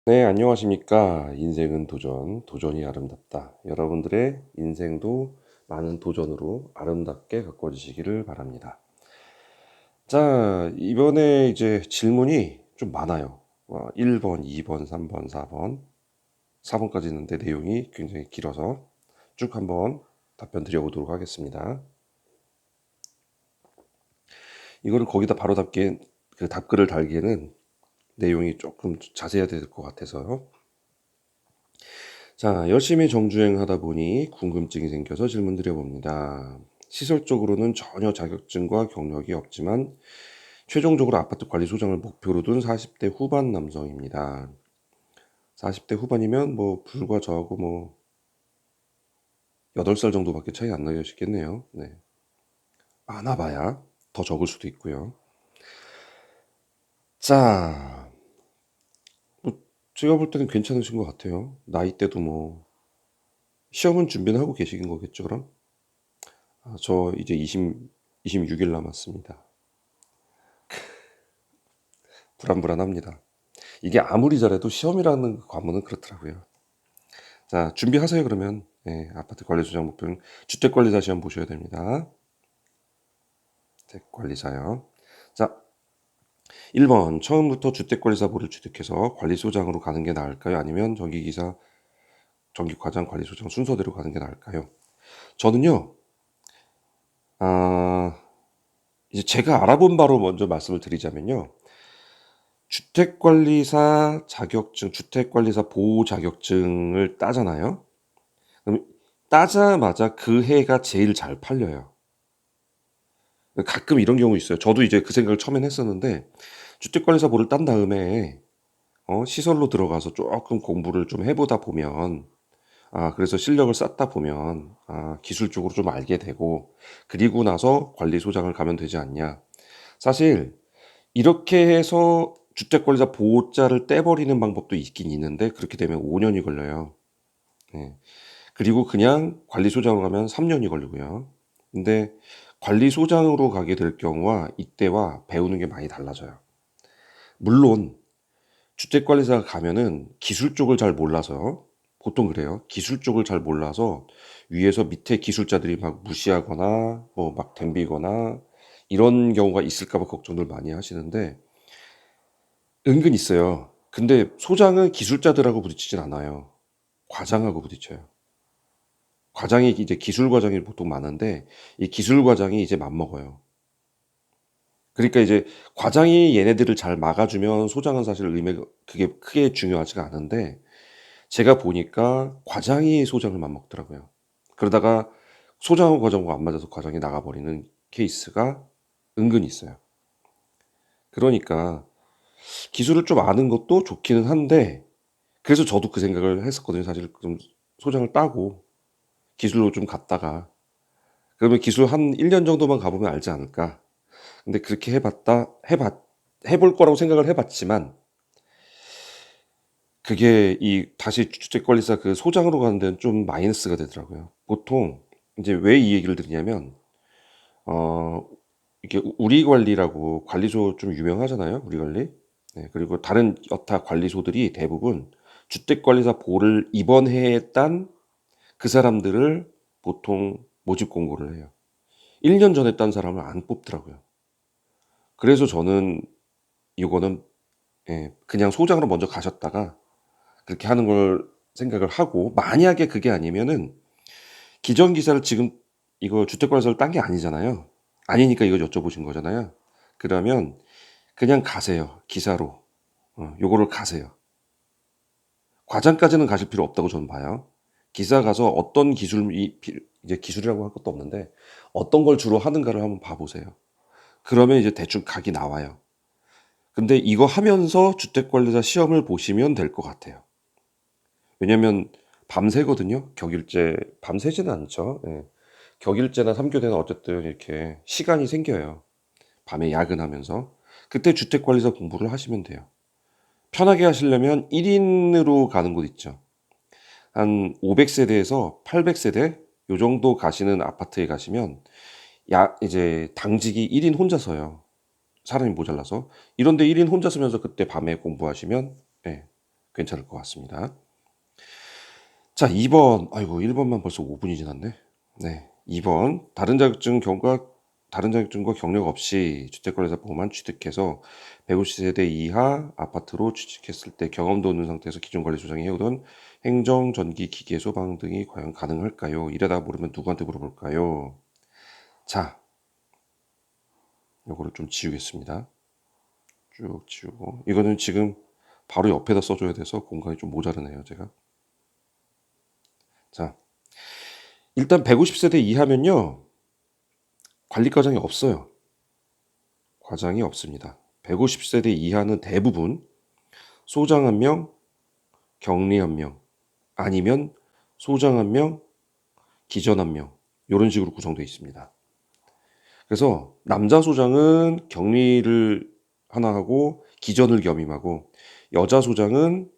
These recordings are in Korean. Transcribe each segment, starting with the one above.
네, 안녕하십니까. 인생은 도전, 도전이 아름답다. 여러분들의 인생도 많은 도전으로 아름답게 가꿔주시기를 바랍니다. 자, 이번에 이제 질문이 좀 많아요. 1번, 2번, 3번, 4번, 4번까지 있는데 내용이 굉장히 길어서 쭉 한번 답변 드려보도록 하겠습니다. 이거는 거기다 바로 그 답글을 달기에는 내용이 조금 자세해야 될 것 같아서요. 자, 열심히 정주행하다 보니 궁금증이 생겨서 질문 드려봅니다. 시설적으로는 전혀 자격증과 경력이 없지만 최종적으로 아파트 관리소장을 목표로 둔 40대 후반 남성입니다. 40대 후반이면 뭐 불과 저하고 뭐 8살 정도밖에 차이 안 나시겠네요. 네. 많아봐야 더 적을 수도 있고요. 자, 뭐 제가 볼 때는 괜찮으신 것 같아요. 나이대도 뭐 시험은 준비는 하고 계신 거겠죠, 그럼? 저 이제 26일 남았습니다. 불안불안합니다. 이게 아무리 잘해도 시험이라는 그 관문은 그렇더라고요. 자, 준비하세요 그러면. 네, 아파트 관리소장 목표는 주택관리사 시험 보셔야 됩니다. 주택관리사요. 자, 1번 처음부터 주택관리사보를 취득해서 관리소장으로 가는 게 나을까요? 아니면 전기기사, 전기과장, 관리소장 순서대로 가는 게 나을까요? 저는요, 아, 이제 제가 알아본 바로 먼저 말씀을 드리자면요. 주택관리사 자격증, 주택관리사 보호 자격증을 따잖아요. 그럼 따자마자 그 해가 제일 잘 팔려요. 가끔 이런 경우 있어요. 저도 이제 그 생각을 처음엔 했었는데 주택관리사보를 딴 다음에 시설로 들어가서 조금 공부를 좀 해보다 보면 그래서 실력을 쌓다 보면 기술적으로 좀 알게 되고 그리고 나서 관리소장을 가면 되지 않냐. 사실 이렇게 해서 주택관리사 보호자를 떼버리는 방법도 있긴 있는데 그렇게 되면 5년이 걸려요. 네. 그리고 그냥 관리소장으로 가면 3년이 걸리고요. 근데 관리소장으로 가게 될 경우와 이때와 배우는 게 많이 달라져요. 물론 주택관리사가 가면은 기술 쪽을 잘 몰라서 보통 그래요. 기술 쪽을 잘 몰라서 위에서 밑에 기술자들이 막 무시하거나 뭐 막 덤비거나 이런 경우가 있을까 봐 걱정들 많이 하시는데 은근 있어요. 근데 소장은 기술자들하고 부딪히진 않아요. 과장하고 부딪혀요. 과장이 이제 기술 과장이 보통 많은데 이 기술 과장이 이제 맘먹어요. 그러니까 이제 과장이 얘네들을 잘 막아주면 소장은 사실 의미가 그게 크게 중요하지가 않은데 제가 보니까 과장이 소장을 맘먹더라고요. 그러다가 소장하고 과장하고 안 맞아서 과장이 나가버리는 케이스가 은근히 있어요. 그러니까 기술을 좀 아는 것도 좋기는 한데 그래서 저도 그 생각을 했었거든요. 사실 좀 소장을 따고 기술로 좀 갔다가 그러면 기술 한 1년 정도만 가보면 알지 않을까. 근데 그렇게 해볼 거라고 생각을 해봤지만 그게 이 다시 주택관리사 그 소장으로 가는 데는 좀 마이너스가 되더라고요. 보통 이제 왜 이 얘기를 드리냐면 어 이게 우리 관리라고 관리소 좀 유명하잖아요. 우리 관리. 네, 그리고 다른 여타 관리소들이 대부분 주택관리사 보를 이번 해에 딴 그 사람들을 보통 모집 공고를 해요. 1년 전에 딴 사람을 안 뽑더라고요. 그래서 저는 이거는 그냥 소장으로 먼저 가셨다가 그렇게 하는 걸 생각을 하고 만약에 그게 아니면은 기존기사를 지금 이거 주택관리사를 딴 게 아니잖아요. 아니니까 이거 여쭤보신 거잖아요. 그러면 그냥 가세요. 기사로. 요거를 가세요. 과장까지는 가실 필요 없다고 저는 봐요. 기사 가서 어떤 이제 기술이라고 할 것도 없는데 어떤 걸 주로 하는가를 한번 봐보세요. 그러면 이제 대충 각이 나와요. 근데 이거 하면서 주택관리사 시험을 보시면 될 것 같아요. 왜냐면 밤새거든요. 격일제 밤새지는 않죠. 예. 격일제나 3교대는 어쨌든 이렇게 시간이 생겨요. 밤에 야근하면서. 그때 주택관리사 공부를 하시면 돼요. 편하게 하시려면 1인으로 가는 곳 있죠. 한 500세대에서 800세대 요 정도 가시는 아파트에 가시면 이제 당직이 1인 혼자서요. 사람이 모자라서. 이런데 1인 혼자 쓰면서 그때 밤에 공부하시면 예, 괜찮을 것 같습니다. 자, 2번. 아이고, 1번만 벌써 5분이 지났네. 네. 2번. 다른 자격증과 경력 없이 주택관리사 보호만 취득해서 150세대 이하 아파트로 취직했을 때 경험도 없는 상태에서 기존 관리 소장이 해오던 행정, 전기, 기계, 소방 등이 과연 가능할까요? 이러다 모르면 누구한테 물어볼까요? 자, 요거를 좀 지우겠습니다. 쭉 지우고. 이거는 지금 바로 옆에다 써줘야 돼서 공간이 좀 모자르네요, 제가. 자, 일단 150세대 이하면요. 관리 과정이 없어요. 과정이 없습니다. 150세대 이하는 대부분 소장 1명, 격리 1명, 아니면 소장 1명, 기전 1명 이런 식으로 구성되어 있습니다. 그래서 남자 소장은 격리를 하나 하고 기전을 겸임하고 여자 소장은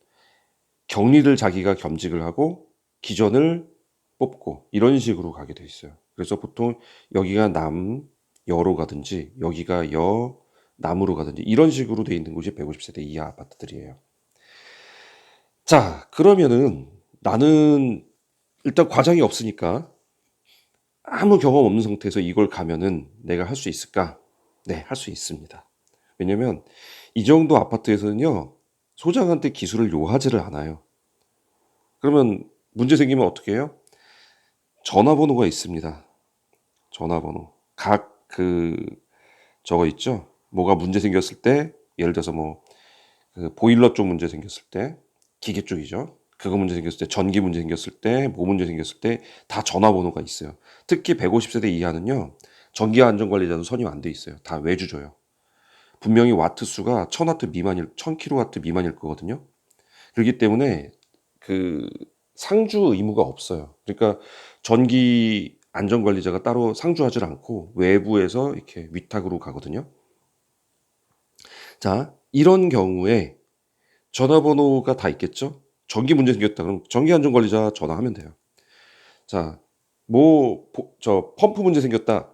격리를 자기가 겸직을 하고 기전을 뽑고 이런 식으로 가게 돼 있어요. 그래서 보통 여기가 남, 여로 가든지 여기가 여, 남으로 가든지 이런 식으로 돼 있는 곳이 150세대 이하 아파트들이에요. 자, 그러면은 나는 일단 과정이 없으니까 아무 경험 없는 상태에서 이걸 가면은 내가 할 수 있을까? 네, 할 수 있습니다. 왜냐면 이 정도 아파트에서는요, 소장한테 기술을 요하지를 않아요. 그러면 문제 생기면 어떻게 해요? 전화번호가 있습니다. 전화번호. 저거 있죠? 뭐가 문제 생겼을 때, 예를 들어서 그 보일러 쪽 문제 생겼을 때, 기계 쪽이죠. 그거 문제 생겼을 때, 전기 문제 생겼을 때, 뭐 문제 생겼을 때, 다 전화번호가 있어요. 특히 150세대 이하는요, 전기 안전관리자도 선임 안 돼 있어요. 다 외주줘요. 분명히 와트 수가 1000kW 미만일 거거든요. 그렇기 때문에 그 상주 의무가 없어요. 그러니까 전기 안전관리자가 따로 상주하지 않고 외부에서 이렇게 위탁으로 가거든요. 자, 이런 경우에 전화번호가 다 있겠죠? 전기 문제 생겼다 그럼 전기 안전관리자 전화하면 돼요. 자, 펌프 문제 생겼다.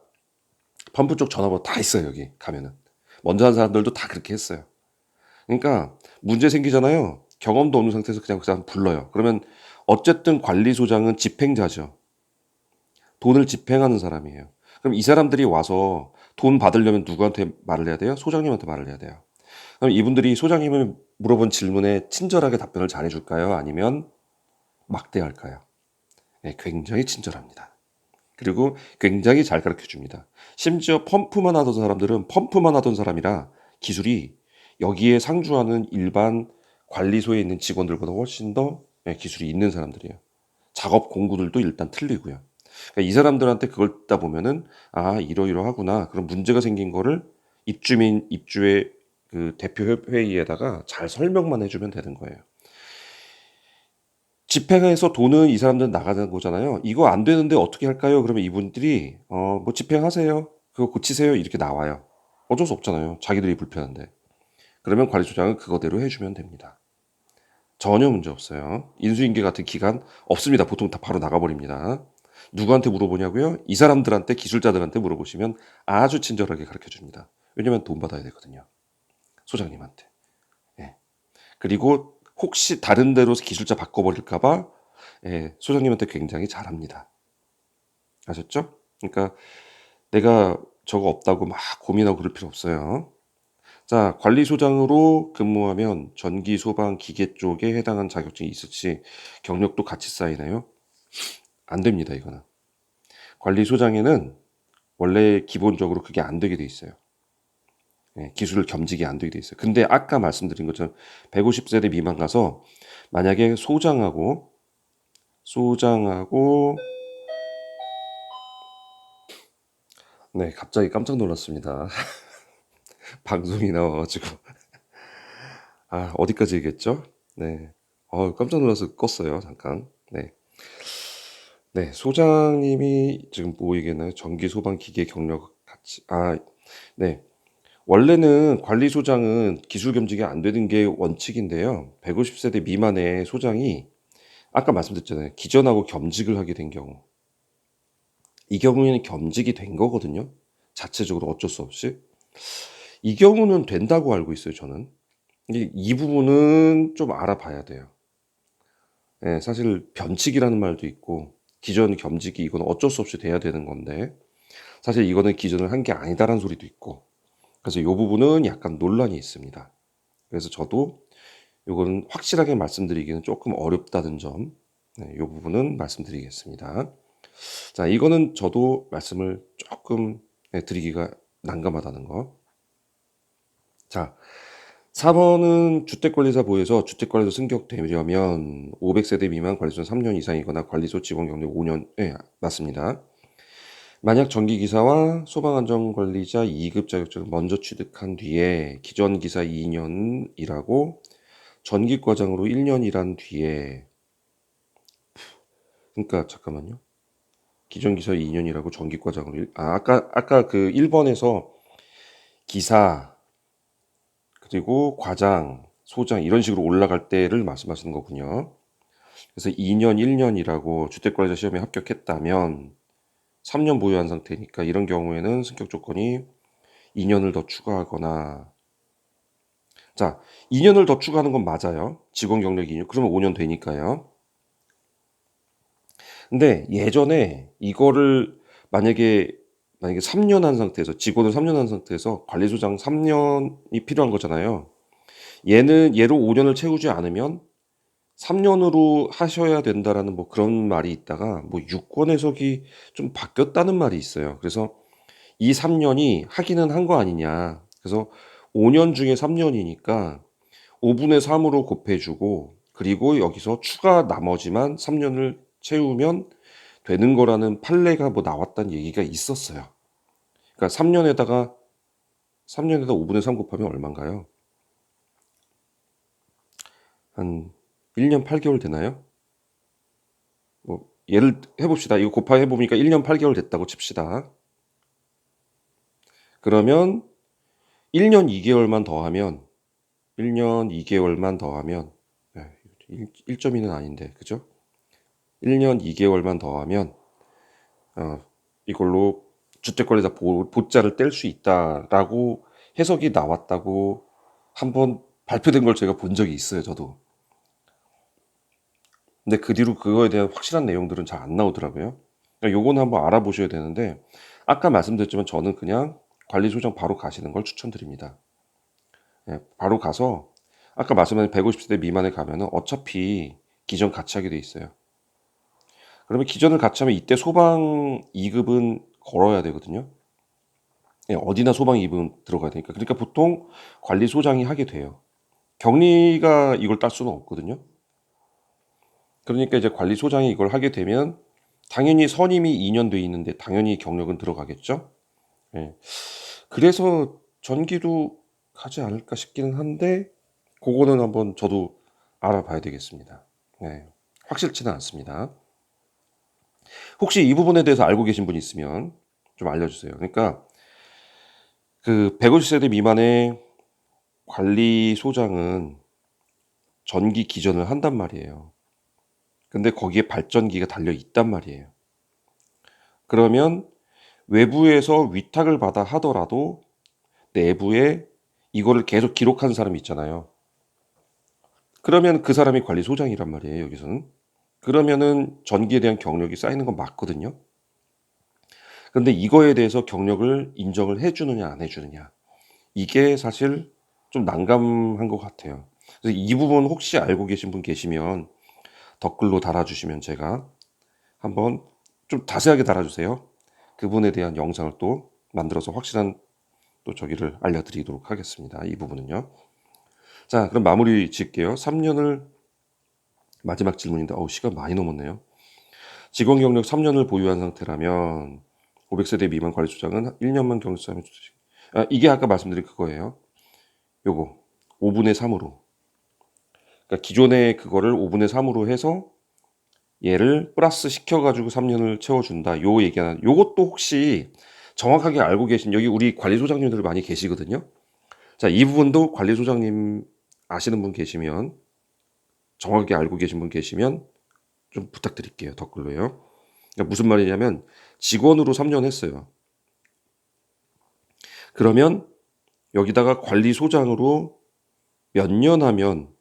펌프 쪽 전화번호 다 있어요, 여기 가면은. 먼저 한 사람들도 다 그렇게 했어요. 그러니까 문제 생기잖아요. 경험도 없는 상태에서 그냥 그 사람 불러요. 그러면 어쨌든 관리소장은 집행자죠. 돈을 집행하는 사람이에요. 그럼 이 사람들이 와서 돈 받으려면 누구한테 말을 해야 돼요? 소장님한테 말을 해야 돼요. 그럼 이분들이 소장님을 물어본 질문에 친절하게 답변을 잘해줄까요? 아니면 막대할까요? 네, 굉장히 친절합니다. 그리고 굉장히 잘 가르쳐 줍니다. 심지어 펌프만 하던 사람들은 펌프만 하던 사람이라 기술이 여기에 상주하는 일반 관리소에 있는 직원들보다 훨씬 더 기술이 있는 사람들이에요. 작업 공구들도 일단 틀리고요. 그러니까 이 사람들한테 그걸 듣다 보면은 아 이러이러하구나. 그럼 문제가 생긴 거를 입주의 그 대표 회의에다가 잘 설명만 해주면 되는 거예요. 집행해서 돈은 이 사람들은 나가는 거잖아요. 이거 안 되는데 어떻게 할까요? 그러면 이분들이 뭐 집행하세요. 그거 고치세요. 이렇게 나와요. 어쩔 수 없잖아요. 자기들이 불편한데. 그러면 관리소장은 그거대로 해주면 됩니다. 전혀 문제 없어요. 인수인계 같은 기간 없습니다. 보통 다 바로 나가버립니다. 누구한테 물어보냐고요? 이 사람들한테 기술자들한테 물어보시면 아주 친절하게 가르쳐 줍니다. 왜냐면 돈 받아야 되거든요. 소장님한테. 예. 그리고 혹시 다른 데로 기술자 바꿔버릴까봐 소장님한테 굉장히 잘합니다. 아셨죠? 그러니까 내가 저거 없다고 막 고민하고 그럴 필요 없어요. 자, 관리소장으로 근무하면 전기, 소방, 기계 쪽에 해당하는 자격증이 있을지 경력도 같이 쌓이나요? 안 됩니다, 이거는. 관리소장에는 원래 기본적으로 그게 안 되게 돼 있어요. 기술을 겸직이 안 되게 돼 있어요. 근데 아까 말씀드린 것처럼 150세대 미만 가서 만약에 소장하고 네, 갑자기 깜짝 놀랐습니다. 방송이 나와가지고 어디까지 얘기했죠? 네, 깜짝 놀라서 껐어요. 잠깐. 네, 네, 소장님이 지금 뭐 얘기했나요? 전기, 소방, 기계 경력 같이. 네. 원래는 관리소장은 기술 겸직이 안 되는 게 원칙인데요. 150세대 미만의 소장이 아까 말씀드렸잖아요. 기전하고 겸직을 하게 된 경우. 이 경우에는 겸직이 된 거거든요. 자체적으로 어쩔 수 없이. 이 경우는 된다고 알고 있어요, 저는. 이 부분은 좀 알아봐야 돼요. 예, 사실 변칙이라는 말도 있고 기존 겸직이 이건 어쩔 수 없이 돼야 되는 건데 사실 이거는 기존을 한 게 아니다라는 소리도 있고 그래서 이 부분은 약간 논란이 있습니다. 그래서 저도 요거는 확실하게 말씀드리기는 조금 어렵다는 점, 네, 요 부분은 말씀드리겠습니다. 자, 이거는 저도 말씀을 조금 드리기가 난감하다는 거. 자, 4번은 주택관리사 보유에서 주택관리소 승격되려면 500세대 미만 관리소는 3년 이상이거나 관리소 직원 경력 5년, 네, 맞습니다. 만약 전기기사와 소방안전관리자 2급 자격증을 먼저 취득한 뒤에 기존 기사 2년 일하고 전기과장으로 1년 일한 뒤에 그러니까 잠깐만요. 기존 기사 2년 일하고 전기과장으로 아까 그 1번에서 기사 그리고 과장, 소장 이런 식으로 올라갈 때를 말씀하시는 거군요. 그래서 2년, 1년 일하고 주택관리자 시험에 합격했다면 3년 보유한 상태니까 이런 경우에는 승격 조건이 2년을 더 추가하거나 자, 2년을 더 추가하는 건 맞아요. 직원 경력 2년. 그러면 5년 되니까요. 근데 예전에 이거를 만약에 3년 한 상태에서 직원을 3년 한 상태에서 관리소장 3년이 필요한 거잖아요. 얘로 5년을 채우지 않으면 3년으로 하셔야 된다라는 뭐 그런 말이 있다가 뭐 유권 해석이 좀 바뀌었다는 말이 있어요. 그래서 이 3년이 하기는 한 거 아니냐. 그래서 5년 중에 3년이니까 5분의 3으로 곱해주고 그리고 여기서 추가 나머지만 3년을 채우면 되는 거라는 판례가 뭐 나왔다는 얘기가 있었어요. 그러니까 3년에다 5분의 3 곱하면 얼마인가요? 한 1년 8개월 되나요? 뭐 예를 해봅시다. 이거 곱하기 해보니까 1년 8개월 됐다고 칩시다. 그러면 1년 2개월만 더하면 1년 2개월만 더하면 1.2는 아닌데 그죠? 1년 2개월만 더하면 이걸로 주택관리자 보자를 뗄 수 있다라고 해석이 나왔다고 한번 발표된 걸 제가 본 적이 있어요, 저도. 근데 그 뒤로 그거에 대한 확실한 내용들은 잘 안 나오더라고요. 그러니까 요거는 한번 알아보셔야 되는데 아까 말씀드렸지만 저는 그냥 관리소장 바로 가시는 걸 추천드립니다. 예, 바로 가서 아까 말씀하신 150세대 미만에 가면은 어차피 기존 같이 하게 돼 있어요. 그러면 기존을 같이 하면 이때 소방 2급은 걸어야 되거든요. 예, 어디나 소방 2급 들어가야 되니까. 그러니까 보통 관리소장이 하게 돼요. 격리가 이걸 딸 수는 없거든요. 그러니까 이제 관리소장이 이걸 하게 되면 당연히 선임이 2년 돼 있는데 당연히 경력은 들어가겠죠. 예. 그래서 전기도 가지 않을까 싶기는 한데 그거는 한번 저도 알아봐야 되겠습니다. 네. 확실치는 않습니다. 혹시 이 부분에 대해서 알고 계신 분 있으면 좀 알려주세요. 그러니까 그 150세대 미만의 관리소장은 전기 기전을 한단 말이에요. 근데 거기에 발전기가 달려 있단 말이에요. 그러면 외부에서 위탁을 받아 하더라도 내부에 이거를 계속 기록하는 사람이 있잖아요. 그러면 그 사람이 관리소장이란 말이에요, 여기서는. 그러면은 전기에 대한 경력이 쌓이는 건 맞거든요. 근데 이거에 대해서 경력을 인정을 해주느냐, 안 해주느냐. 이게 사실 좀 난감한 것 같아요. 그래서 이 부분 혹시 알고 계신 분 계시면 댓글로 달아주시면 제가 한번 좀 자세하게 달아주세요. 그분에 대한 영상을 또 만들어서 확실한 또 저기를 알려드리도록 하겠습니다. 이 부분은요. 자, 그럼 마무리 짓게요. 3년을 마지막 질문인데 시간 많이 넘었네요. 직원 경력 3년을 보유한 상태라면 500세대 미만 관리소장은 1년만 경력하면 이게 아까 말씀드린 그거예요. 요거 5분의 3으로. 그러니까 기존의 그거를 5분의 3으로 해서 얘를 플러스 시켜가지고 3년을 채워준다. 요 얘기하는 요것도 혹시 정확하게 알고 계신 여기 우리 관리소장님들 많이 계시거든요. 자, 이 부분도 관리소장님 아시는 분 계시면 정확하게 알고 계신 분 계시면 좀 부탁드릴게요. 댓글로요. 그러니까 무슨 말이냐면 직원으로 3년 했어요. 그러면 여기다가 관리소장으로 몇 년 하면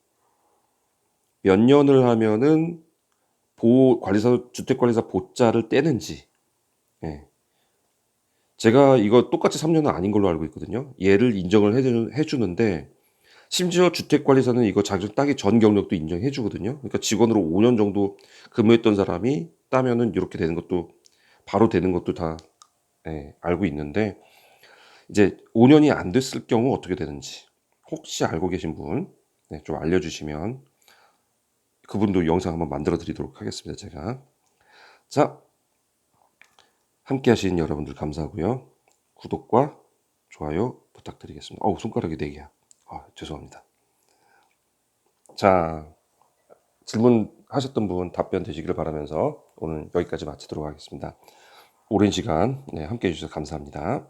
몇 년을 하면은 주택관리사 보자를 떼는지. 예. 제가 이거 똑같이 3 년은 아닌 걸로 알고 있거든요. 얘를 인정을 해 주는데 심지어 주택관리사는 이거 자격 따기 전 경력도 인정해 주거든요. 그러니까 직원으로 5년 정도 근무했던 사람이 따면은 요렇게 되는 것도 바로 되는 것도 다 알고 있는데, 이제 5 년이 안 됐을 경우 어떻게 되는지 혹시 알고 계신 분 좀 알려 주시면 그분도 영상 한번 만들어 드리도록 하겠습니다, 제가. 자, 함께 하신 여러분들 감사하고요. 구독과 좋아요 부탁드리겠습니다. 어우, 손가락이 4 개야. 죄송합니다. 자, 질문하셨던 분 답변 되시기를 바라면서 오늘 여기까지 마치도록 하겠습니다. 오랜 시간 함께 해 주셔서 감사합니다.